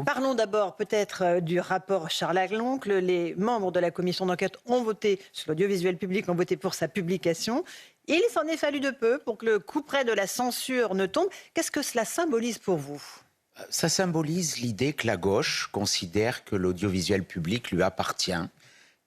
Parlons d'abord peut-être du rapport Charles Lalonde. Les membres de la commission d'enquête ont voté sur l'audiovisuel public, ont voté pour sa publication. Il s'en est fallu de peu pour que le couperet de la censure ne tombe. Qu'est-ce que cela symbolise pour vous ? Ça symbolise l'idée que la gauche considère que l'audiovisuel public lui appartient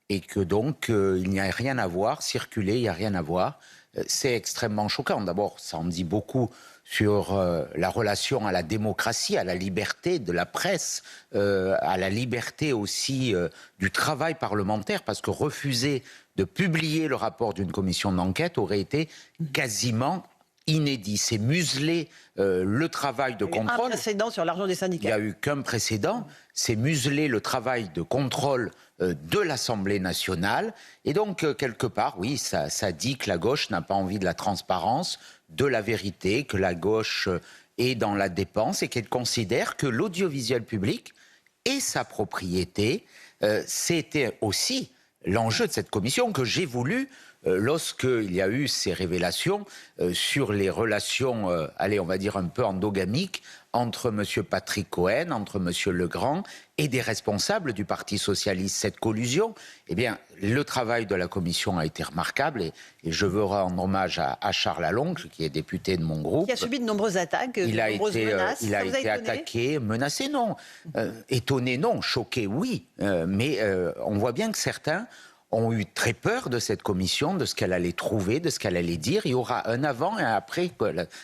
et que donc il n'y a rien à voir, circuler, il n'y a rien à voir. C'est extrêmement choquant. D'abord, ça en dit beaucoup sur la relation à la démocratie, à la liberté de la presse, à la liberté aussi du travail parlementaire, parce que refuser de publier le rapport d'une commission d'enquête aurait été quasiment inédit. C'est museler le travail de contrôle. Il y a eu un précédent sur l'argent des syndicats. Il n'y a eu qu'un précédent. C'est museler le travail de contrôle de l'Assemblée nationale. Et donc, quelque part, oui, ça dit que la gauche n'a pas envie de la transparence, de la vérité, que la gauche est dans la dépense et qu'elle considère que l'audiovisuel public et sa propriété, c'était aussi l'enjeu de cette commission que j'ai voulu lorsqu'il y a eu ces révélations sur les relations, allez, on va dire un peu endogamiques, entre M. Patrick Cohen, entre M. Legrand et des responsables du Parti socialiste. Cette collusion, eh bien, le travail de la commission a été remarquable et je veux rendre hommage à Charles Lalonde, qui est député de mon groupe. Qui a subi de nombreuses attaques, de nombreuses menaces. Il a été attaqué, menacé, non. Étonné, non. Choqué, oui. Mais on voit bien que certains ont eu très peur de cette commission, de ce qu'elle allait trouver, de ce qu'elle allait dire. Il y aura un avant et un après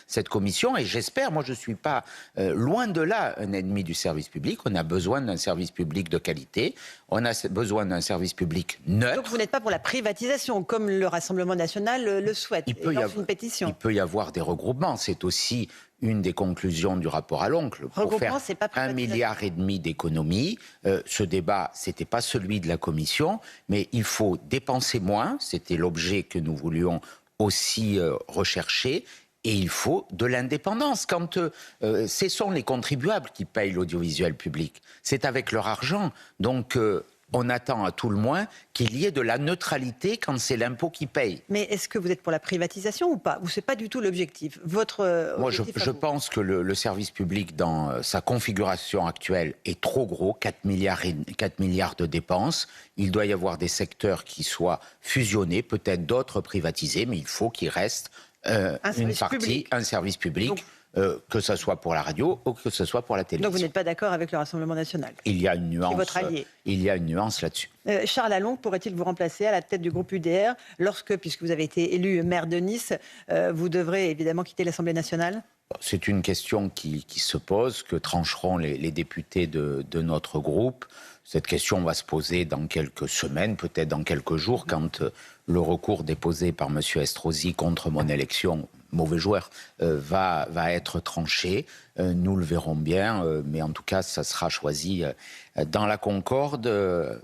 cette commission. Et j'espère, moi je ne suis pas loin de là un ennemi du service public. On a besoin d'un service public de qualité. On a besoin d'un service public neutre. Donc vous n'êtes pas pour la privatisation, comme le Rassemblement national le souhaite. Il peut y avoir des regroupements. C'est aussi une des conclusions du rapport à l'oncle. Pour faire 1,5 milliard d'économies, ce débat, ce n'était pas celui de la Commission, mais il faut dépenser moins, c'était l'objet que nous voulions aussi rechercher, et il faut de l'indépendance. Quand ce sont les contribuables qui payent l'audiovisuel public, c'est avec leur argent. Donc on attend à tout le moins qu'il y ait de la neutralité quand c'est l'impôt qui paye. Mais est-ce que vous êtes pour la privatisation ou pas ? Ou c'est pas du tout l'objectif ? Moi, je pense que le service public, dans sa configuration actuelle, est trop gros, 4 milliards de dépenses. Il doit y avoir des secteurs qui soient fusionnés, peut-être d'autres privatisés, mais il faut qu'il reste un service public. Donc, que ce soit pour la radio ou que ce soit pour la télévision. Donc vous n'êtes pas d'accord avec le Rassemblement national ? Il y a une nuance. C'est votre allié. Il y a une nuance là-dessus. Charles Lalonde pourrait-il vous remplacer à la tête du groupe UDR lorsque, puisque vous avez été élu maire de Nice, vous devrez évidemment quitter l'Assemblée nationale ? C'est une question qui se pose, que trancheront les députés de notre groupe. Cette question va se poser dans quelques semaines, peut-être dans quelques jours, quand le recours déposé par M. Estrosi contre mon élection, mauvais joueur, va être tranché. Nous le verrons bien, mais en tout cas, ça sera choisi dans la concorde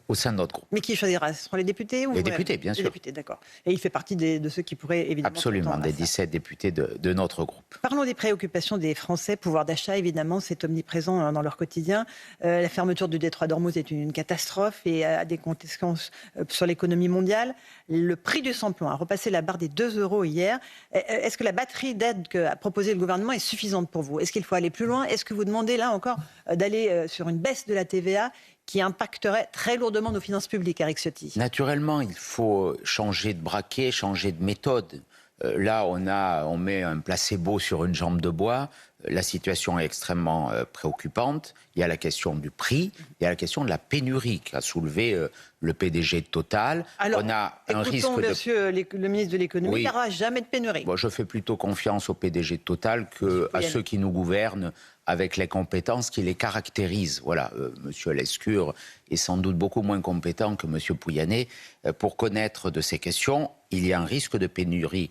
au sein de notre groupe. Mais qui choisira ? Ce seront les députés ou les députés, bien sûr. Les députés, d'accord. Et il fait partie de ceux qui pourraient évidemment... Absolument, des 17 députés de notre groupe. Parlons des préoccupations des Français. Pouvoir d'achat, évidemment, c'est omniprésent dans leur quotidien. La fermeture du détroit d'Ormuz est une catastrophe et a des conséquences sur l'économie mondiale. Le prix du samplon a repassé la barre des 2 € hier. Est-ce que la batterie d'aide qu'a proposé le gouvernement est suffisante pour vous ? Est-ce qu'il faut aller plus loin ? Est-ce que vous demandez là encore d'aller sur une baisse de la TVA qui impacterait très lourdement nos finances publiques, Éric Ciotti ? Naturellement, il faut changer de braquet, changer de méthode. Là, on met un placebo sur une jambe de bois. La situation est extrêmement préoccupante. Il y a la question du prix, il y a la question de la pénurie qu'a soulevé le PDG de Total. Alors, monsieur le ministre de l'économie, il n'y aura jamais de pénurie. Bon, je fais plutôt confiance au PDG de Total qu'à ceux qui nous gouvernent avec les compétences qui les caractérisent. Voilà, monsieur Lescure est sans doute beaucoup moins compétent que monsieur Pouyanné pour connaître de ces questions. Il y a un risque de pénurie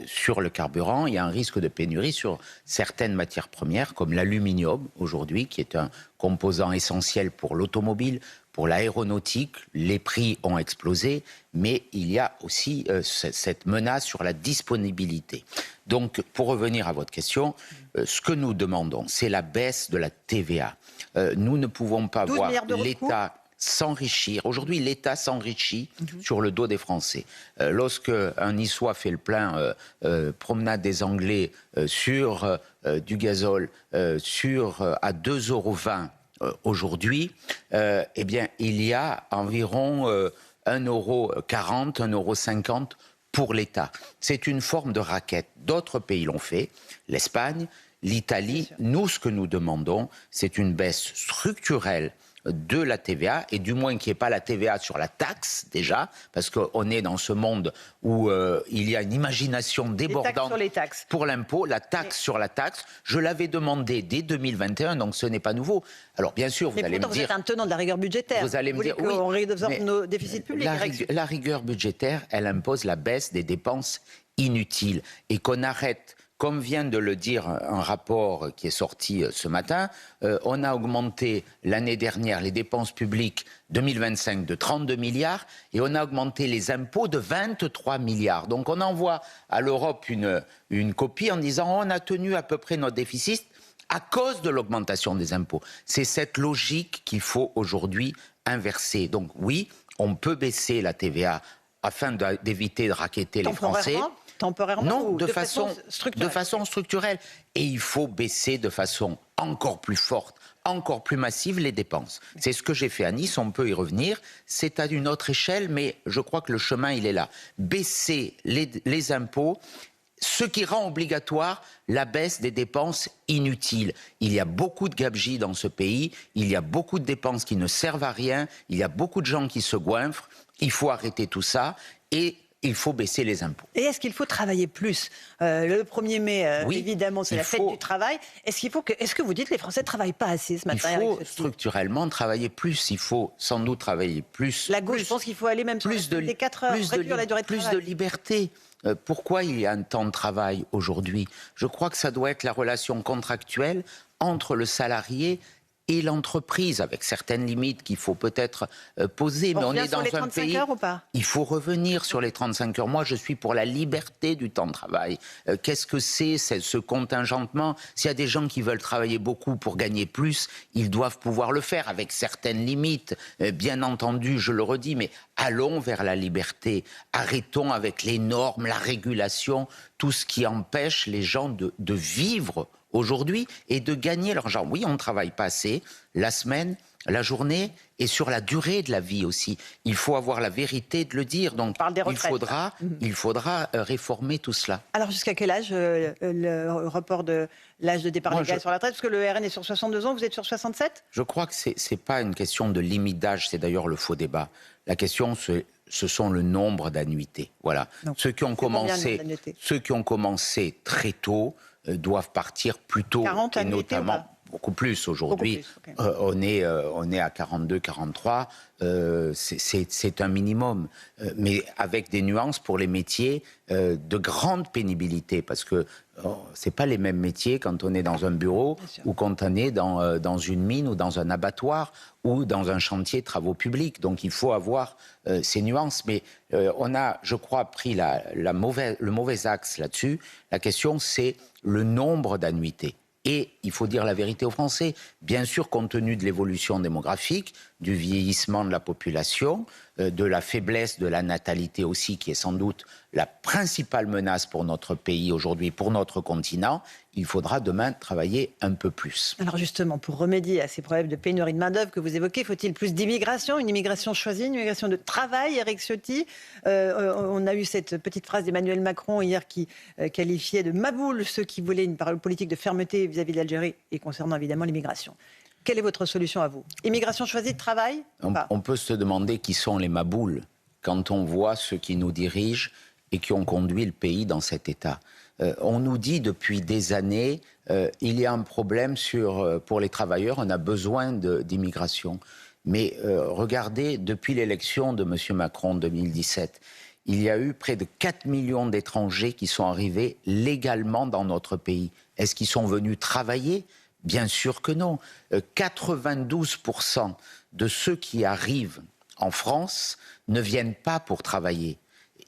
sur le carburant, il y a un risque de pénurie sur certaines matières premières, comme l'aluminium aujourd'hui, qui est un composant essentiel pour l'automobile, pour l'aéronautique. Les prix ont explosé, mais il y a aussi cette menace sur la disponibilité. Donc, pour revenir à votre question, ce que nous demandons, c'est la baisse de la TVA. Nous ne pouvons pas voir l'État s'enrichir. Aujourd'hui, l'État s'enrichit sur le dos des Français. Lorsque un Niçois fait le plein promenade des Anglais sur du gazole à 2,20 € aujourd'hui, eh bien, il y a environ 1,40 €, 1,50 € pour l'État. C'est une forme de raquette. D'autres pays l'ont fait, l'Espagne, l'Italie. Nous, ce que nous demandons, c'est une baisse structurelle de la TVA, et du moins qu'il n'y ait pas la TVA sur la taxe, déjà, parce qu'on est dans ce monde où il y a une imagination débordante pour l'impôt, la taxe sur la taxe. Je l'avais demandé dès 2021, donc ce n'est pas nouveau. Alors, bien sûr, vous allez me dire... vous êtes un tenant de la rigueur budgétaire. Vous allez me dire, oui, on résorbe nos déficits publics. La rigueur budgétaire, elle impose la baisse des dépenses inutiles, et qu'on arrête... Comme vient de le dire un rapport qui est sorti ce matin, on a augmenté l'année dernière les dépenses publiques 2025 de 32 milliards et on a augmenté les impôts de 23 milliards. Donc on envoie à l'Europe une copie en disant on a tenu à peu près notre déficit à cause de l'augmentation des impôts. C'est cette logique qu'il faut aujourd'hui inverser. Donc oui, on peut baisser la TVA afin d'éviter de racketter les Français. Temporairement non, ou de façon structurelle. Et il faut baisser de façon encore plus forte, encore plus massive les dépenses. C'est ce que j'ai fait à Nice, on peut y revenir. C'est à une autre échelle, mais je crois que le chemin, il est là. Baisser les impôts, ce qui rend obligatoire la baisse des dépenses inutiles. Il y a beaucoup de gabegies dans ce pays, il y a beaucoup de dépenses qui ne servent à rien, il y a beaucoup de gens qui se goinfrent. Il faut arrêter tout ça et il faut baisser les impôts. Et est-ce qu'il faut travailler plus Le 1er mai, oui, évidemment, c'est la fête du travail. Est-ce que vous dites que les Français ne travaillent pas assez ce matin? Il faut structurellement travailler plus. Il faut sans doute travailler plus. La gauche pense qu'il faut aller même sur les 4 heures, réduire la durée de travail. Plus de liberté. Pourquoi il y a un temps de travail aujourd'hui? Je crois que ça doit être la relation contractuelle entre le salarié et l'entreprise, avec certaines limites qu'il faut peut-être poser. Mais on est dans un pays... heures ou pas? Il faut revenir sur les 35 heures. Moi, je suis pour la liberté du temps de travail. Qu'est-ce que c'est ce contingentement? S'il y a des gens qui veulent travailler beaucoup pour gagner plus, ils doivent pouvoir le faire, avec certaines limites. Bien entendu, je le redis, mais allons vers la liberté. Arrêtons avec les normes, la régulation, tout ce qui empêche les gens de vivre aujourd'hui et de gagner leur argent. Oui, on ne travaille pas assez, la semaine, la journée et sur la durée de la vie aussi. Il faut avoir la vérité de le dire. Donc, il faudra réformer tout cela. Alors, jusqu'à quel âge le report de l'âge de départ légal sur la retraite? Parce que le RN est sur 62 ans, vous êtes sur 67? Je crois que ce n'est pas une question de limite d'âge, c'est d'ailleurs le faux débat. La question, ce sont le nombre d'annuités. Voilà. Donc, ceux qui ont commencé très tôt doivent partir plus tôt, 40 et notamment beaucoup plus aujourd'hui. Okay. On est à 42, 43. C'est un minimum, mais avec des nuances pour les métiers de grande pénibilité, parce que c'est pas les mêmes métiers quand on est dans un bureau ou quand on est dans une mine ou dans un abattoir ou dans un chantier de travaux publics. Donc il faut avoir ces nuances, mais on a, je crois, pris le mauvais axe là-dessus. La question, c'est le nombre d'annuités. Et il faut dire la vérité aux Français, bien sûr, compte tenu de l'évolution démographique, du vieillissement de la population, de la faiblesse de la natalité aussi, qui est sans doute la principale menace pour notre pays aujourd'hui, pour notre continent, il faudra demain travailler un peu plus. Alors justement, pour remédier à ces problèmes de pénurie de main-d'œuvre que vous évoquez, faut-il plus d'immigration, une immigration choisie, une immigration de travail? Éric Ciotti, on a eu cette petite phrase d'Emmanuel Macron hier qui qualifiait de maboule ceux qui voulaient une politique de fermeté vis-à-vis de l'Algérie et concernant évidemment l'immigration. Quelle est votre solution à vous? Immigration choisie, de travail? On peut se demander qui sont les maboules quand on voit ceux qui nous dirigent et qui ont conduit le pays dans cet état. On nous dit depuis des années, il y a un problème pour les travailleurs, on a besoin d'immigration. Mais regardez, depuis l'élection de M. Macron en 2017, il y a eu près de 4 millions d'étrangers qui sont arrivés légalement dans notre pays. Est-ce qu'ils sont venus travailler? Bien sûr que non. 92% de ceux qui arrivent en France ne viennent pas pour travailler.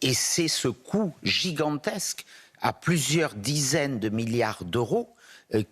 Et c'est ce coût gigantesque à plusieurs dizaines de milliards d'euros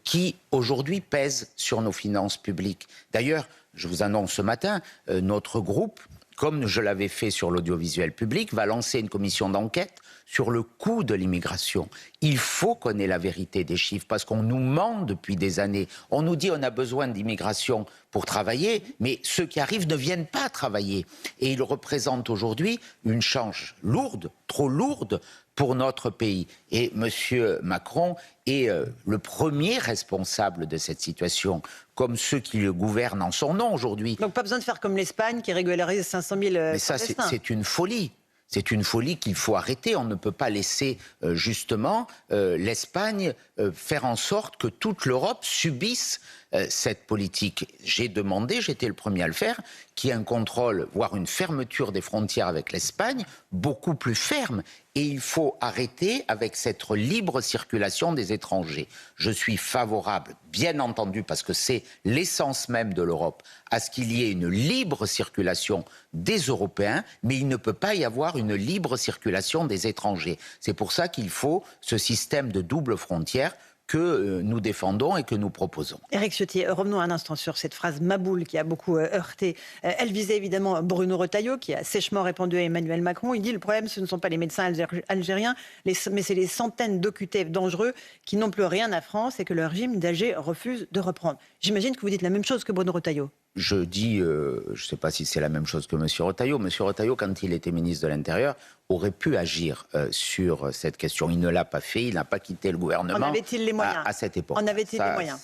qui, aujourd'hui, pèse sur nos finances publiques. D'ailleurs, je vous annonce ce matin, notre groupe comme je l'avais fait sur l'audiovisuel public, va lancer une commission d'enquête sur le coût de l'immigration. Il faut qu'on ait la vérité des chiffres, parce qu'on nous ment depuis des années. On nous dit qu'on a besoin d'immigration pour travailler, mais ceux qui arrivent ne viennent pas travailler. Et ils représentent aujourd'hui une charge lourde, trop lourde, pour notre pays. Et M. Macron est le premier responsable de cette situation, comme ceux qui le gouvernent en son nom aujourd'hui. Donc pas besoin de faire comme l'Espagne qui régularise 500 000 Mais ça, c'est une folie. C'est une folie qu'il faut arrêter. On ne peut pas laisser justement l'Espagne faire en sorte que toute l'Europe subisse cette politique. J'ai demandé, j'étais le premier à le faire, qu'il y ait un contrôle, voire une fermeture des frontières avec l'Espagne, beaucoup plus ferme. Et il faut arrêter avec cette libre circulation des étrangers. Je suis favorable, bien entendu, parce que c'est l'essence même de l'Europe, à ce qu'il y ait une libre circulation des Européens, mais il ne peut pas y avoir une libre circulation des étrangers. C'est pour ça qu'il faut ce système de double frontière que nous défendons et que nous proposons. Éric Ciotti, revenons un instant sur cette phrase Maboule qui a beaucoup heurté. Elle visait évidemment Bruno Retailleau qui a sèchement répondu à Emmanuel Macron. Il dit le problème ce ne sont pas les médecins algériens, mais c'est les centaines d'OQTF dangereux qui n'ont plus rien à France et que le régime d'Alger refuse de reprendre. J'imagine que vous dites la même chose que Bruno Retailleau. Je dis, je ne sais pas si c'est la même chose que M. Retailleau. M. Retailleau, quand il était ministre de l'Intérieur, aurait pu agir sur cette question. Il ne l'a pas fait, il n'a pas quitté le gouvernement. En avait-il les moyens à cette époque. En avait-il les moyens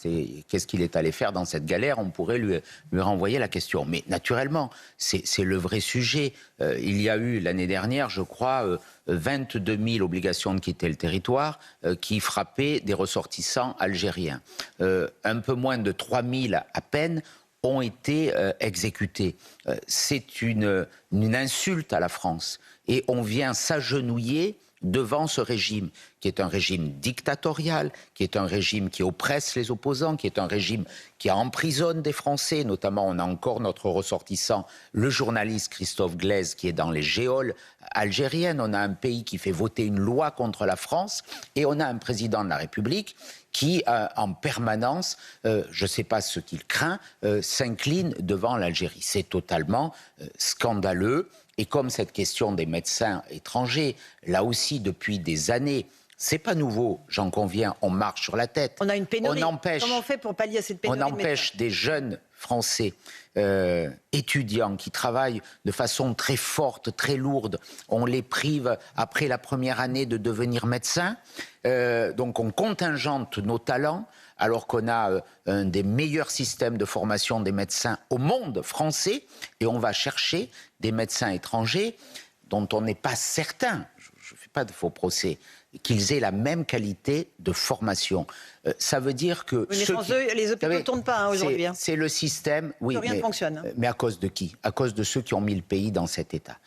Qu'est-ce qu'il est allé faire dans cette galère? On pourrait lui renvoyer la question. Mais naturellement, c'est le vrai sujet. Il y a eu l'année dernière, je crois, 22 000 obligations de quitter le territoire qui frappaient des ressortissants algériens. Un peu moins de 3 000 à peine ont été exécutés. C'est une insulte à la France. Et on vient s'agenouiller devant ce régime, qui est un régime dictatorial, qui est un régime qui oppresse les opposants, qui est un régime qui emprisonne des Français. Notamment, on a encore notre ressortissant, le journaliste Christophe Glaise, qui est dans les geôles algériennes. On a un pays qui fait voter une loi contre la France. Et on a un président de la République qui, en permanence, je ne sais pas ce qu'il craint, s'incline devant l'Algérie. C'est totalement scandaleux. Et comme cette question des médecins étrangers, là aussi, depuis des années, c'est pas nouveau, j'en conviens, on marche sur la tête. On a une pénurie. Comment on fait pour pallier à cette pénurie? On empêche des jeunes Français étudiants qui travaillent de façon très forte, très lourde. On les prive, après la première année, de devenir médecins. Donc on contingente nos talents, alors qu'on a un des meilleurs systèmes de formation des médecins au monde français, et on va chercher des médecins étrangers dont on n'est pas certain, je ne fais pas de faux procès, qu'ils aient la même qualité de formation. Ça veut dire que... Oui, mais les hôpitaux ne tournent pas aujourd'hui. C'est le système... Oui, rien ne fonctionne. Mais à cause de qui? À cause de ceux qui ont mis le pays dans cet état.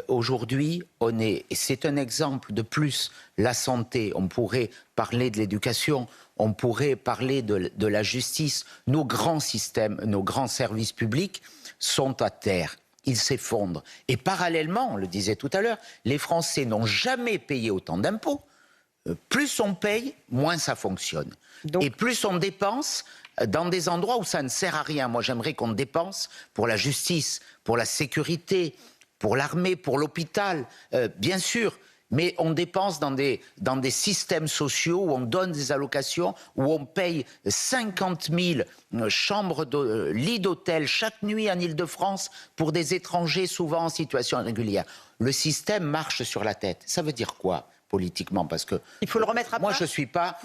Aujourd'hui, et c'est un exemple de plus, la santé, on pourrait parler de l'éducation, on pourrait parler de la justice. Nos grands systèmes, nos grands services publics sont à terre. Ils s'effondrent. Et parallèlement, on le disait tout à l'heure, les Français n'ont jamais payé autant d'impôts. Plus on paye, moins ça fonctionne. Donc... Et plus on dépense dans des endroits où ça ne sert à rien. Moi, j'aimerais qu'on dépense pour la justice, pour la sécurité, pour l'armée, pour l'hôpital, bien sûr. Mais on dépense dans des systèmes sociaux où on donne des allocations, où on paye 50 000 lits d'hôtel chaque nuit en Île-de-France pour des étrangers souvent en situation irrégulière. Le système marche sur la tête. Ça veut dire quoi politiquement? Parce que il faut le remettre à plat. Moi, je suis pas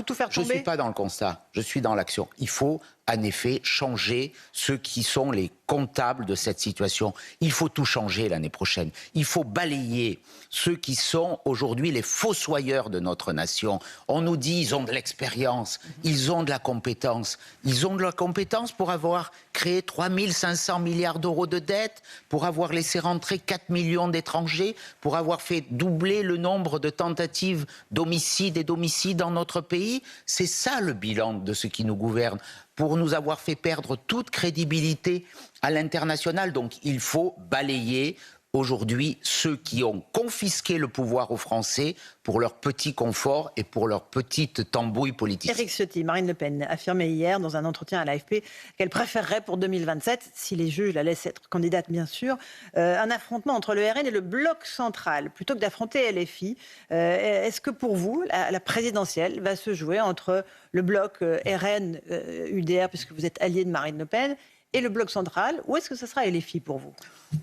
dans le constat, je suis dans l'action. Il faut en effet changer ceux qui sont les comptables de cette situation. Il faut tout changer l'année prochaine. Il faut balayer ceux qui sont aujourd'hui les fossoyeurs de notre nation. On nous dit ils ont de l'expérience, ils ont de la compétence. Ils ont de la compétence pour avoir créé 3 500 milliards d'euros de dettes, pour avoir laissé rentrer 4 millions d'étrangers, pour avoir fait doubler le nombre de tentatives d'homicide et d'homicide dans notre pays. C'est ça le bilan de ceux qui nous gouvernent, pour nous avoir fait perdre toute crédibilité à l'international. Donc il faut balayer aujourd'hui ceux qui ont confisqué le pouvoir aux Français pour leur petit confort et pour leur petite tambouille politique. Éric Ciotti, Marine Le Pen affirmait hier dans un entretien à l'AFP qu'elle préférerait pour 2027, si les juges la laissent être candidate bien sûr, un affrontement entre le RN et le bloc central, plutôt que d'affronter LFI. Est-ce que pour vous, la présidentielle va se jouer entre le bloc RN-UDR, puisque vous êtes allié de Marine Le Pen, et le bloc central, ou est-ce que ce sera LFI pour vous?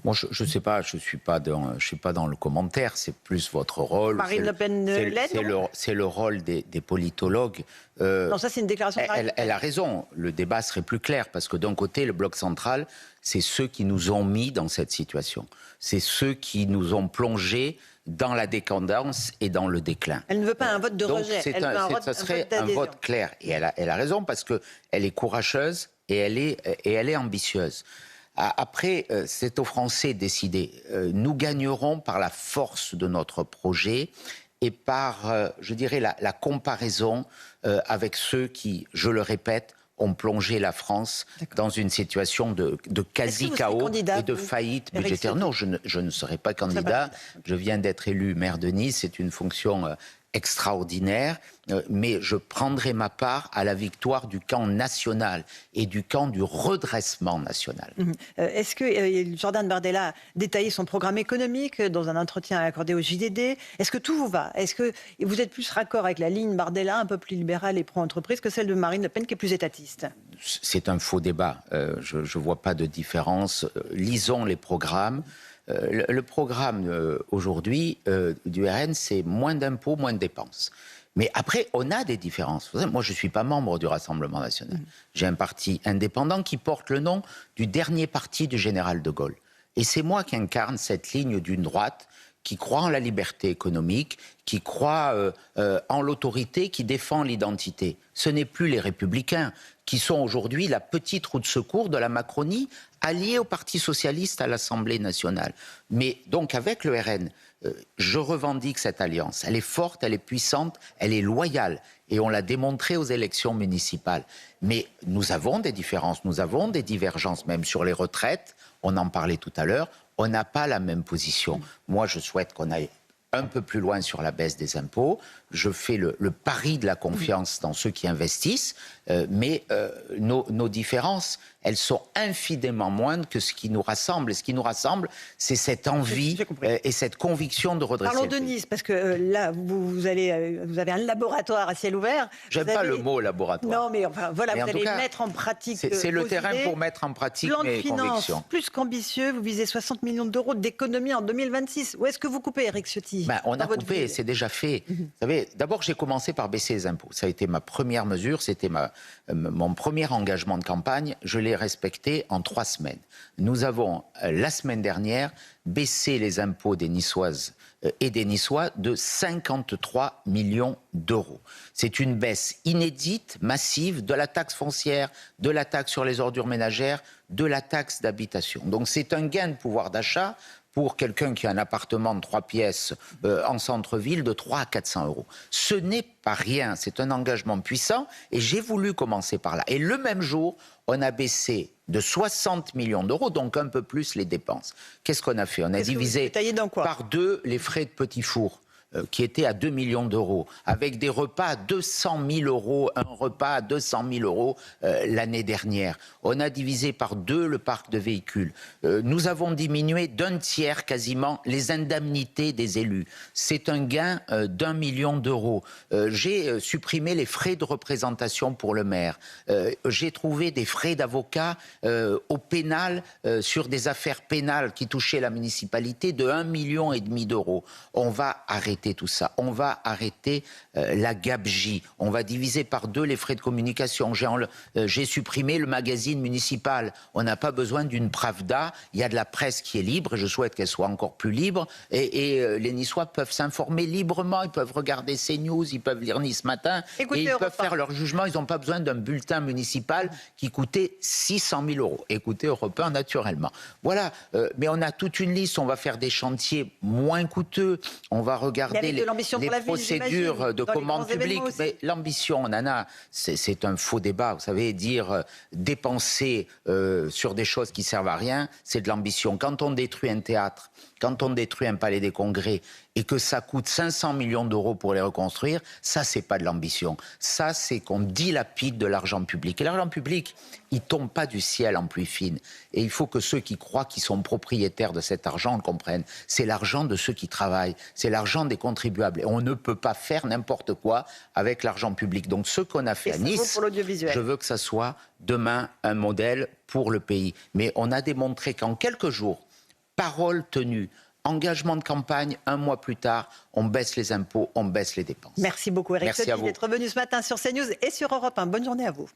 Moi, je ne sais pas, je suis pas dans le commentaire, c'est plus votre rôle. Marine Le Pen c'est le rôle des politologues. Non, ça c'est une déclaration. Elle a raison, le débat serait plus clair, parce que d'un côté, le bloc central, c'est ceux qui nous ont mis dans cette situation. C'est ceux qui nous ont plongés dans la décadence et dans le déclin. Elle ne veut pas un vote de rejet. Ça serait un vote clair. Et elle a raison, parce qu'elle est courageuse et elle est ambitieuse. Après, c'est aux Français de décider. Nous gagnerons par la force de notre projet et par, je dirais, la comparaison avec ceux qui, je le répète, ont plongé la France dans une situation de quasi-chaos et de faillite budgétaire. Non, je ne serai pas candidat. Je viens d'être élu maire de Nice. C'est une fonction extraordinaire, mais je prendrai ma part à la victoire du camp national et du camp du redressement national. Est-ce que Jordan Bardella a détaillé son programme économique dans un entretien accordé au JDD? Est-ce que tout vous va? Est-ce que vous êtes plus raccord avec la ligne Bardella, un peu plus libérale et pro-entreprise, que celle de Marine Le Pen, qui est plus étatiste? C'est un faux débat. Je ne vois pas de différence. Lisons les programmes. Le programme aujourd'hui du RN, c'est moins d'impôts, moins de dépenses. Mais après, on a des différences. Moi, je ne suis pas membre du Rassemblement national. J'ai un parti indépendant qui porte le nom du dernier parti du général de Gaulle. Et c'est moi qui incarne cette ligne d'une droite qui croit en la liberté économique, qui croit en l'autorité, qui défend l'identité. Ce n'est plus les Républicains qui sont aujourd'hui la petite roue de secours de la Macronie, alliée au Parti socialiste à l'Assemblée nationale. Mais donc avec le RN, je revendique cette alliance. Elle est forte, elle est puissante, elle est loyale. Et on l'a démontré aux élections municipales. Mais nous avons des différences, nous avons des divergences, même sur les retraites. On en parlait tout à l'heure. On n'a pas la même position. Moi, je souhaite qu'on aille un peu plus loin sur la baisse des impôts. Je fais le pari de la confiance dans ceux qui investissent, mais nos différences, elles sont infiniment moindres que ce qui nous rassemble. Et ce qui nous rassemble, c'est cette envie et cette conviction de redresser. Parlons de Nice, parce que là, vous avez un laboratoire à ciel ouvert. J'aime pas le mot laboratoire. Non, mais enfin, voilà, mais vous allez mettre en pratique. C'est le terrain pour mettre en pratique mes convictions. Plus qu'ambitieux, vous visez 60 millions d'euros d'économie en 2026. Où est-ce que vous coupez, Éric Ciotti? On a coupé, c'est déjà fait. Vous savez, d'abord, j'ai commencé par baisser les impôts. Ça a été ma première mesure, c'était mon premier engagement de campagne. Je l'ai respecté en 3 semaines. Nous avons, la semaine dernière, baissé les impôts des Niçoises et des Niçois de 53 millions d'euros. C'est une baisse inédite, massive, de la taxe foncière, de la taxe sur les ordures ménagères, de la taxe d'habitation. Donc c'est un gain de pouvoir d'achat pour quelqu'un qui a un appartement de 3 pièces en centre-ville de 300 à 400 euros. Ce n'est pas rien, c'est un engagement puissant et j'ai voulu commencer par là. Et le même jour, on a baissé de 60 millions d'euros, donc un peu plus les dépenses. Qu'est-ce qu'on a fait? On a divisé par 2 les frais de petit four, qui étaient à 2 millions d'euros, avec des repas à 200 000 euros, un repas à 200 000 euros l'année dernière. On a divisé par 2 le parc de véhicules. Nous avons diminué d'1 tiers quasiment les indemnités des élus. C'est un gain d'1 million d'euros. J'ai supprimé les frais de représentation pour le maire. J'ai trouvé des frais d'avocat au pénal sur des affaires pénales qui touchaient la municipalité de 1,5 million d'euros. On va arrêter tout ça. On va arrêter la gabegie. On va diviser par 2 les frais de communication. J'ai supprimé le magazine municipal. On n'a pas besoin d'une Pravda. Il y a de la presse qui est libre et je souhaite qu'elle soit encore plus libre. Et les Niçois peuvent s'informer librement. Ils peuvent regarder CNews, ils peuvent lire Nice Matin. Écoutez, et ils peuvent faire leur jugement. Ils n'ont pas besoin d'un bulletin municipal qui coûtait 600 000 euros. Écoutez Europe 1 naturellement. Voilà. Mais on a toute une liste. On va faire des chantiers moins coûteux. On va regarder regardez les procédures de commande publique. Mais l'ambition, Nana, c'est un faux débat. Vous savez, dire dépenser sur des choses qui servent à rien, c'est de l'ambition. Quand on détruit un théâtre, quand on détruit un palais des congrès et que ça coûte 500 millions d'euros pour les reconstruire, ça, c'est pas de l'ambition. Ça, c'est qu'on dilapide de l'argent public. Et l'argent public, il tombe pas du ciel en pluie fine. Et il faut que ceux qui croient qu'ils sont propriétaires de cet argent le comprennent. C'est l'argent de ceux qui travaillent. C'est l'argent des contribuables. Et on ne peut pas faire n'importe quoi avec l'argent public. Donc, ce qu'on a fait à Nice, je veux que ça soit demain un modèle pour le pays. Mais on a démontré qu'en quelques jours, parole tenue, engagement de campagne, un mois plus tard, on baisse les impôts, on baisse les dépenses. Merci beaucoup Éric Ciotti d'être venu ce matin sur CNews et sur Europe 1. Bonne journée à vous.